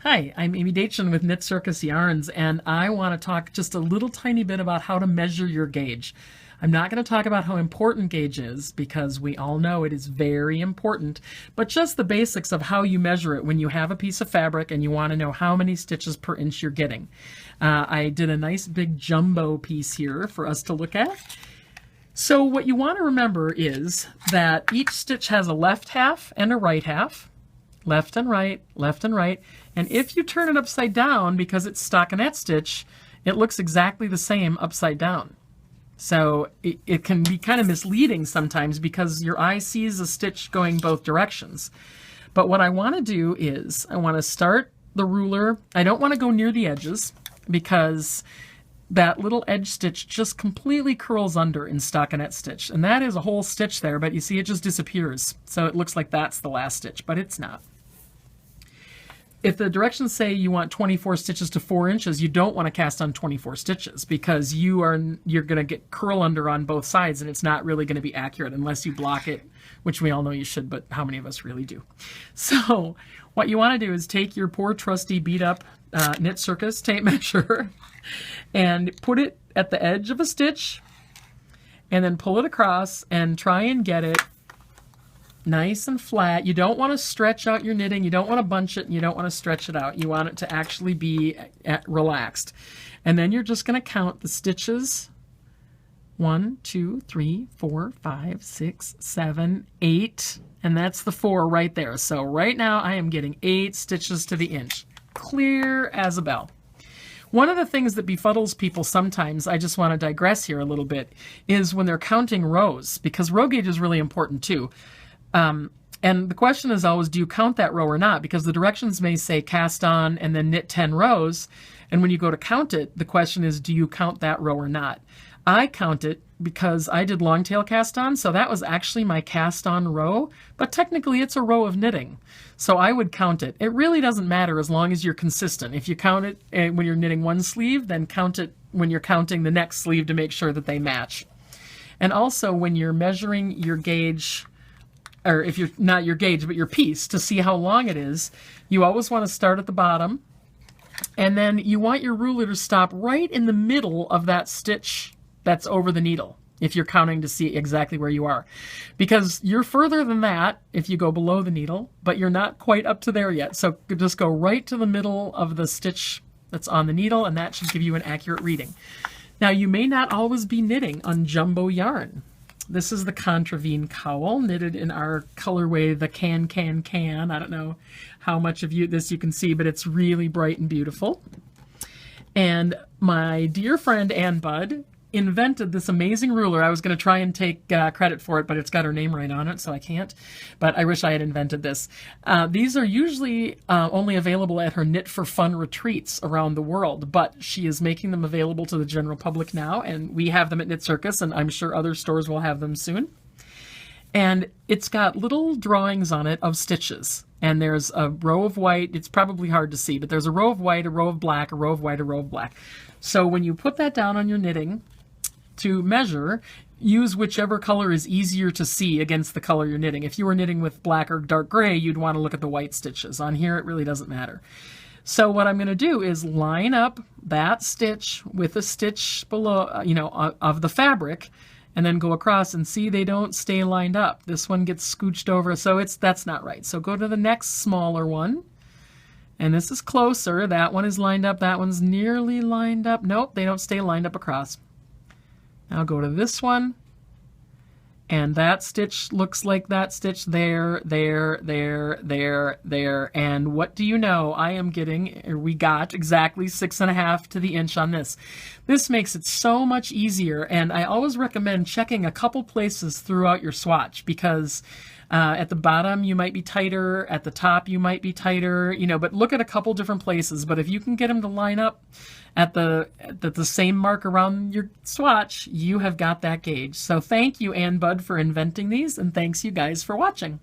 Hi, I'm Amy Detjen with Knit Circus Yarns, and I want to talk just a little tiny bit about how to measure your gauge. I'm not going to talk about how important gauge is, because we all know it is very important, but just the basics of how you measure it when you have a piece of fabric and you want to know how many stitches per inch you're getting. I did a nice big jumbo piece here for us to look at. So what you want to remember is that each stitch has a left half and a right half. Left and right, left and right. And if you turn it upside down, because it's stockinette stitch, it looks exactly the same upside down. So it can be kind of misleading sometimes because your eye sees a stitch going both directions. But what I want to do is I want to start the ruler. I don't want to go near the edges because that little edge stitch just completely curls under in stockinette stitch. And that is a whole stitch there, but you see it just disappears. So it looks like that's the last stitch, but it's not. If the directions say you want 24 stitches to 4 inches, you don't want to cast on 24 stitches because you're going to get curl under on both sides, and it's not really going to be accurate unless you block it, which we all know you should, but how many of us really do? So what you want to do is take your poor trusty beat up Knit Circus tape measure and put it at the edge of a stitch and then pull it across and try and get it nice and flat. You don't want to stretch out your knitting. You don't want to bunch it. And you don't want to stretch it out. You want it to actually be relaxed. And then you're just going to count the stitches. 1, 2, 3, 4, 5, 6, 7, 8. And that's the 4 right there. So right now I am getting 8 stitches to the inch. Clear as a bell. One of the things that befuddles people sometimes, I just want to digress here a little bit, is when they're counting rows, because row gauge is really important too. And the question is always, do you count that row or not? Because the directions may say cast on and then knit 10 rows. And when you go to count it, the question is, do you count that row or not? I count it because I did long tail cast on. So that was actually my cast on row, but technically it's a row of knitting. So I would count it. It really doesn't matter as long as you're consistent. If you count it when you're knitting one sleeve, then count it when you're counting the next sleeve to make sure that they match. And also when you're measuring your gauge, or if you're not your gauge, but your piece, to see how long it is, you always want to start at the bottom, and then you want your ruler to stop right in the middle of that stitch that's over the needle, if you're counting to see exactly where you are. Because you're further than that if you go below the needle, but you're not quite up to there yet. So just go right to the middle of the stitch that's on the needle, and that should give you an accurate reading. Now, you may not always be knitting on jumbo yarn. This is the Contravene cowl, knitted in our colorway, the can. I don't know how much of this you can see, but it's really bright and beautiful. And my dear friend Ann Budd invented this amazing ruler. I was going to try and take credit for it, but it's got her name right on it, so I can't. But I wish I had invented this. These are usually only available at her Knit for Fun retreats around the world, but she is making them available to the general public now, and we have them at Knit Circus, and I'm sure other stores will have them soon. And it's got little drawings on it of stitches. And there's a row of white. It's probably hard to see, but there's a row of white, a row of black, a row of white, a row of black. So when you put that down on your knitting, to measure, use whichever color is easier to see against the color you're knitting. If you were knitting with black or dark gray, you'd want to look at the white stitches. On here, it really doesn't matter. So what I'm going to do is line up that stitch with a stitch below, of the fabric, and then go across and see they don't stay lined up. This one gets scooched over, so that's not right. So go to the next smaller one, and this is closer. That one is lined up. That one's nearly lined up. Nope, they don't stay lined up across. Now go to this one, and that stitch looks like that stitch there, and what do you know? We got exactly 6.5 to the inch on this. This makes it so much easier, and I always recommend checking a couple places throughout your swatch, because at the bottom you might be tighter, at the top you might be tighter, but look at a couple different places. But if you can get them to line up at the same mark around your swatch, you have got that gauge. So thank you, Ann Budd, for inventing these, and thanks you guys for watching.